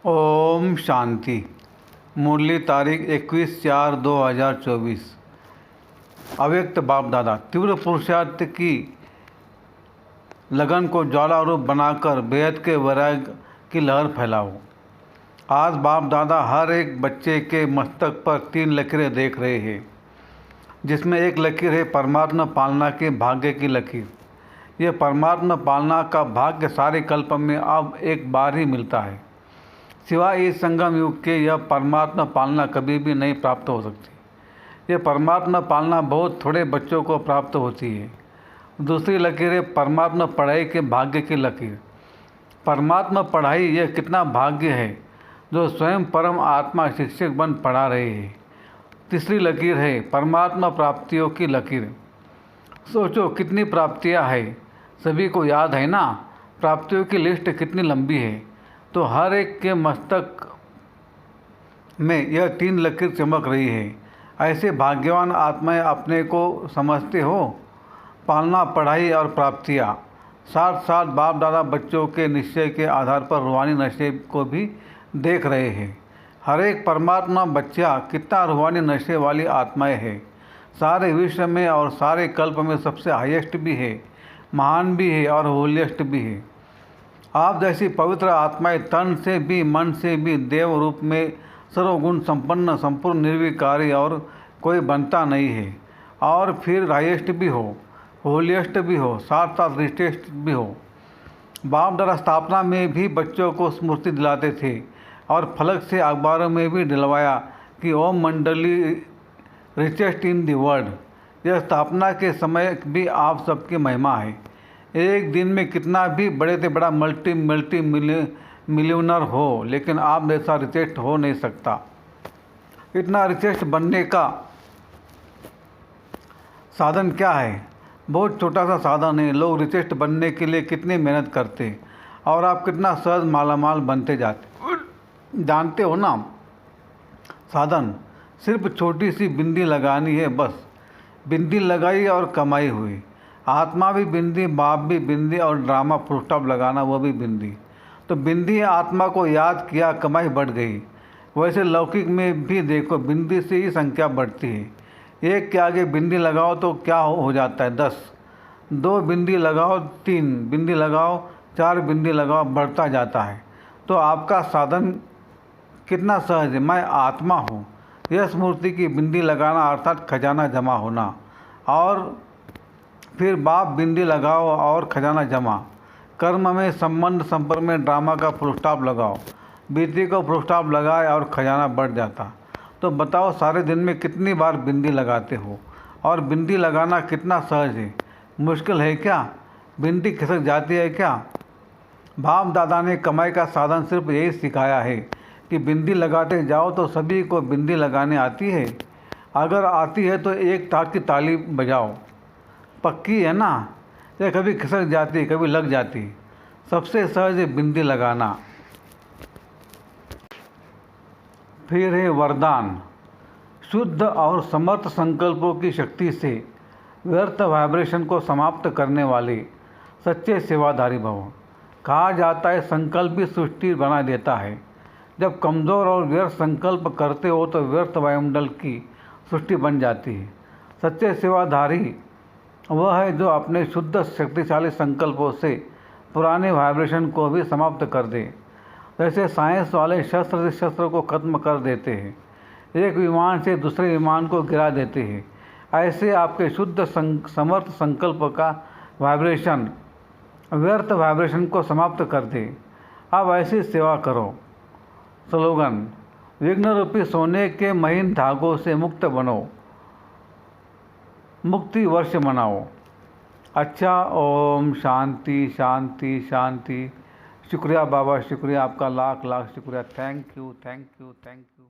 ओम शांति। मुरली तारीख 21/4/2024। अव्यक्त बाप दादा, तीव्र पुरुषार्थ की लगन को ज्वाला रूप बनाकर बेहद के वैराग्य की लहर फैलाओ। आज बाप दादा हर एक बच्चे के मस्तक पर 3 लकीरें देख रहे हैं, जिसमें एक लकीर है परमात्मा पालना के भाग्य की लकीर। यह परमात्मा पालना का भाग्य सारे कल्प में अब एक बार ही मिलता है। सिवाय इस संगम युग के यह परमात्मा पालना कभी भी नहीं प्राप्त हो सकती। यह परमात्मा पालना बहुत थोड़े बच्चों को प्राप्त होती है। दूसरी लकीर है परमात्मा पढ़ाई के भाग्य की लकीर। परमात्मा पढ़ाई यह कितना भाग्य है जो स्वयं परम आत्मा शिक्षक बन पढ़ा रहे हैं। तीसरी लकीर है परमात्मा प्राप्तियों की लकीर। सोचो कितनी प्राप्तियां हैं, सभी को याद है ना। प्राप्तियों की लिस्ट कितनी लंबी है। तो हर एक के मस्तक में यह 3 लकीर चमक रही है। ऐसे भाग्यवान आत्माएं अपने को समझते हो। पालना, पढ़ाई और प्राप्तियाँ, साथ साथ बाप दादा बच्चों के निश्चय के आधार पर रूहानी नशे को भी देख रहे हैं। हर एक परमात्मा बच्चा कितना रूहानी नशे वाली आत्माएं है। सारे विश्व में और सारे कल्प में सबसे हाईएस्ट भी है, महान भी है और होलिएस्ट भी है। आप जैसी पवित्र आत्माएं तन से भी मन से भी देव रूप में सर्वगुण संपन्न, संपूर्ण, निर्विकारी और कोई बनता नहीं है। और फिर हाईएस्ट भी हो, होलिएस्ट भी हो, साथ साथ रिचेस्ट भी हो। बाप दादा स्थापना में भी बच्चों को स्मृति दिलाते थे और फलक से अखबारों में भी दिलवाया कि ओम मंडली रिचेस्ट इन दी वर्ल्ड। यह स्थापना के समय भी आप सबकी महिमा है। एक दिन में कितना भी बड़े से बड़ा मल्टी मिलियनर हो, लेकिन आप जैसा रिचेस्ट हो नहीं सकता। इतना रिचेस्ट बनने का साधन क्या है? बहुत छोटा सा साधन है। लोग रिचेस्ट बनने के लिए कितनी मेहनत करते हैं और आप कितना सहज मालामाल बनते जाते। जानते हो ना, साधन सिर्फ छोटी सी बिंदी लगानी है, बस। बिंदी लगाई और कमाई हुई। आत्मा भी बिंदी, बाप भी बिंदी और ड्रामा फुल स्टॉप लगाना वो भी बिंदी। तो बिंदी आत्मा को याद किया, कमाई बढ़ गई। वैसे लौकिक में भी देखो, बिंदी से ही संख्या बढ़ती है। एक के आगे बिंदी लगाओ तो क्या हो जाता है? 10। 2 बिंदी लगाओ, 3 बिंदी लगाओ, 4 बिंदी लगाओ, बढ़ता जाता है। तो आपका साधन कितना सहज है। मैं आत्मा हूँ, यह स्मृति की बिंदी लगाना अर्थात खजाना जमा होना। और फिर बाप बिंदी लगाओ और खजाना जमा। कर्म में, संबंध, संपर्क में ड्रामा का फुल स्टॉप लगाओ। बीती को फुल स्टॉप लगाए और खजाना बढ़ जाता। तो बताओ सारे दिन में कितनी बार बिंदी लगाते हो? और बिंदी लगाना कितना सहज है। मुश्किल है क्या? बिंदी खिसक जाती है क्या? बाप दादा ने कमाई का साधन सिर्फ यही सिखाया है कि बिंदी लगाते जाओ। तो सभी को बिंदी लगाने आती है? अगर आती है तो एक टाक की ताली बजाओ। पक्की है ना? यह कभी खिसक जाती, कभी लग जाती। सबसे सहज है बिंदी लगाना। फिर है वरदान। शुद्ध और समर्थ संकल्पों की शक्ति से व्यर्थ वाइब्रेशन को समाप्त करने वाले सच्चे सेवाधारी भव। कहा जाता है संकल्प ही सृष्टि बना देता है। जब कमज़ोर और व्यर्थ संकल्प करते हो तो व्यर्थ वायुमंडल की सृष्टि बन जाती है। सच्चे सेवाधारी वह है जो अपने शुद्ध शक्तिशाली संकल्पों से पुराने वाइब्रेशन को भी समाप्त कर दे। जैसे साइंस वाले शस्त्र से शस्त्र को खत्म कर देते हैं, एक विमान से दूसरे विमान को गिरा देते हैं, ऐसे आपके शुद्ध समर्थ संकल्प का वाइब्रेशन व्यर्थ वाइब्रेशन को समाप्त कर दे। अब ऐसी सेवा करो। स्लोगन: विघ्न रूपी सोने के महीन धागों से मुक्त बनो, मुक्ति वर्ष मनाओ। अच्छा, ओम शांति शांति शांति। शुक्रिया बाबा, शुक्रिया आपका, लाख लाख शुक्रिया। Thank you, thank you, thank you.